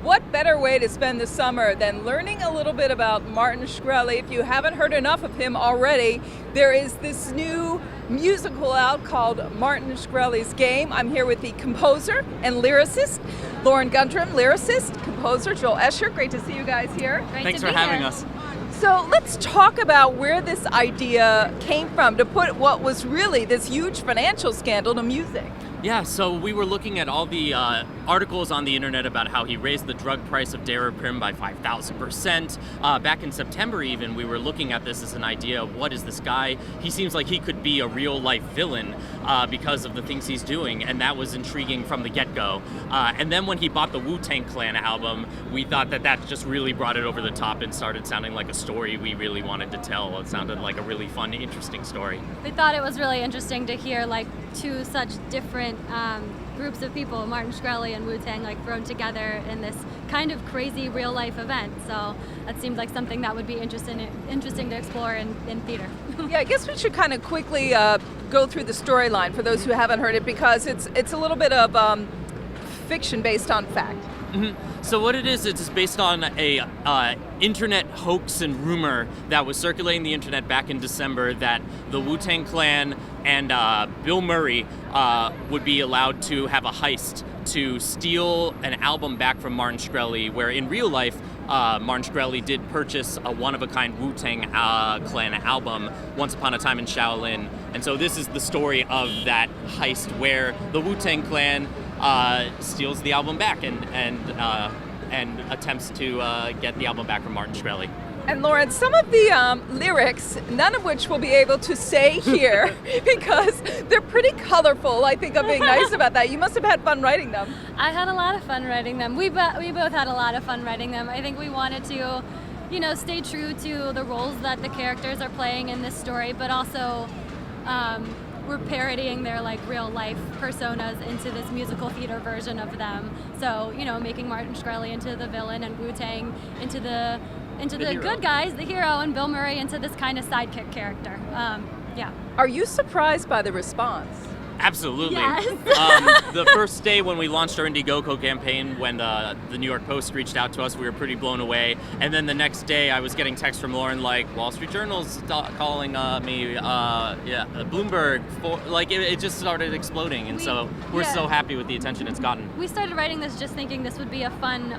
What better way to spend the summer than learning a little bit about Martin Shkreli? If you haven't heard enough of him already, there is this new musical out called Martin Shkreli's Game. I'm here with the composer and lyricist, Lauren Gundrum, lyricist, composer, Joel Escher. Great to see you guys here. Thanks for having us. So let's talk about where this idea came from to put what was really this huge financial scandal to music. Yeah, so we were looking at all the articles on the internet about how he raised the drug price of Daraprim by 5,000%. Back in September even, we were looking at this as an idea of what is this guy? He seems like he could be a real-life villain because of the things he's doing, and that was intriguing from the get-go. And then when he bought the Wu-Tang Clan album, we thought that just really brought it over the top and started sounding like a story we really wanted to tell. It sounded like a really fun, interesting story. We thought it was really interesting to hear like two such different groups of people, Martin Shkreli and Wu-Tang, like thrown together in this kind of crazy real life event. So that seemed like something that would be interesting to explore in theater. Yeah, I guess we should kind of quickly go through the storyline for those who haven't heard it, because it's a little bit of fiction based on fact. Mm-hmm. So what it is, it's based on a internet hoax and rumor that was circulating the internet back in December that the Wu-Tang Clan and Bill Murray would be allowed to have a heist to steal an album back from Martin Shkreli, where in real life, Martin Shkreli did purchase a one-of-a-kind Wu-Tang Clan album once upon a time in Shaolin. And so this is the story of that heist where the Wu-Tang Clan steals the album back and attempts to get the album back from Martin Shkreli. And Lauren, some of the lyrics, none of which we'll be able to say here because they're pretty colorful. I think I'm being nice about that. You must have had fun writing them. I had a lot of fun writing them. We both had a lot of fun writing them. I think we wanted to, stay true to the roles that the characters are playing in this story, but also we're parodying their like real life personas into this musical theater version of them. So, making Martin Shkreli into the villain and Wu-Tang into the good guys, the hero, and Bill Murray into this kind of sidekick character. Yeah. Are you surprised by the response? Absolutely. Yes. The first day when we launched our Indiegogo campaign, when the New York Post reached out to us, we were pretty blown away. And then the next day, I was getting texts from Lauren like, Wall Street Journal's calling me, Bloomberg. It just started exploding. And so we're so happy with the attention it's gotten. We started writing this just thinking this would be a fun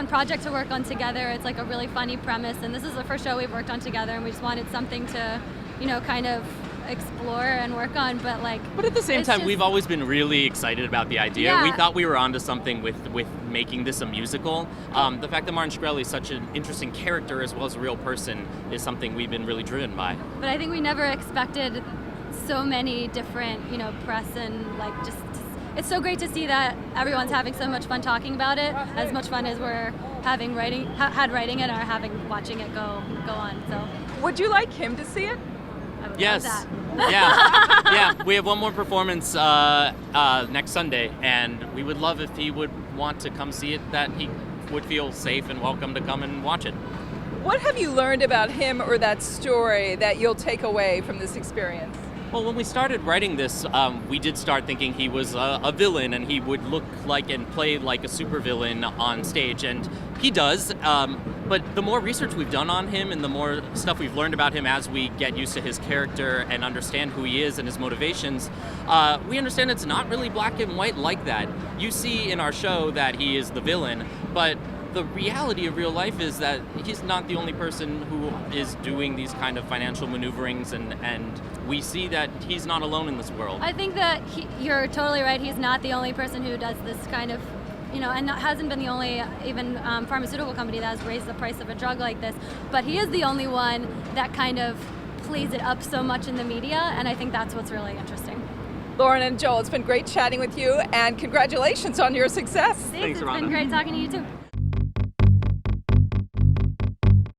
project to work on together. It's like a really funny premise, and this is the first show we've worked on together, and we just wanted something to, kind of explore and work on, but at the same time, we've always been really excited about the idea. Yeah. We thought we were onto something with making this a musical. The fact that Martin Shkreli is such an interesting character as well as a real person is something we've been really driven by. But I think we never expected so many different, press and just it's so great to see that everyone's having so much fun talking about it, as much fun as we're having writing it or having watching it go on. So would you like him to see it? I would Yes. love that. Yeah. We have one more performance next Sunday, and we would love if he would want to come see it, that he would feel safe and welcome to come and watch it. What have you learned about him or that story that you'll take away from this experience? Well, when we started writing this, we did start thinking he was a villain and he would look like and play like a supervillain on stage, and he does. But the more research we've done on him and the more stuff we've learned about him as we get used to his character and understand who he is and his motivations, we understand it's not really black and white like that. You see in our show that he is the villain, but the reality of real life is that he's not the only person who is doing these kind of financial maneuverings, and we see that he's not alone in this world. I think that you're totally right. He's not the only person who does this kind of, and hasn't been the only even pharmaceutical company that has raised the price of a drug like this. But he is the only one that kind of plays it up so much in the media, and I think that's what's really interesting. Lauren and Joel, it's been great chatting with you, and congratulations on your success. Thanks, it's been great talking to you too.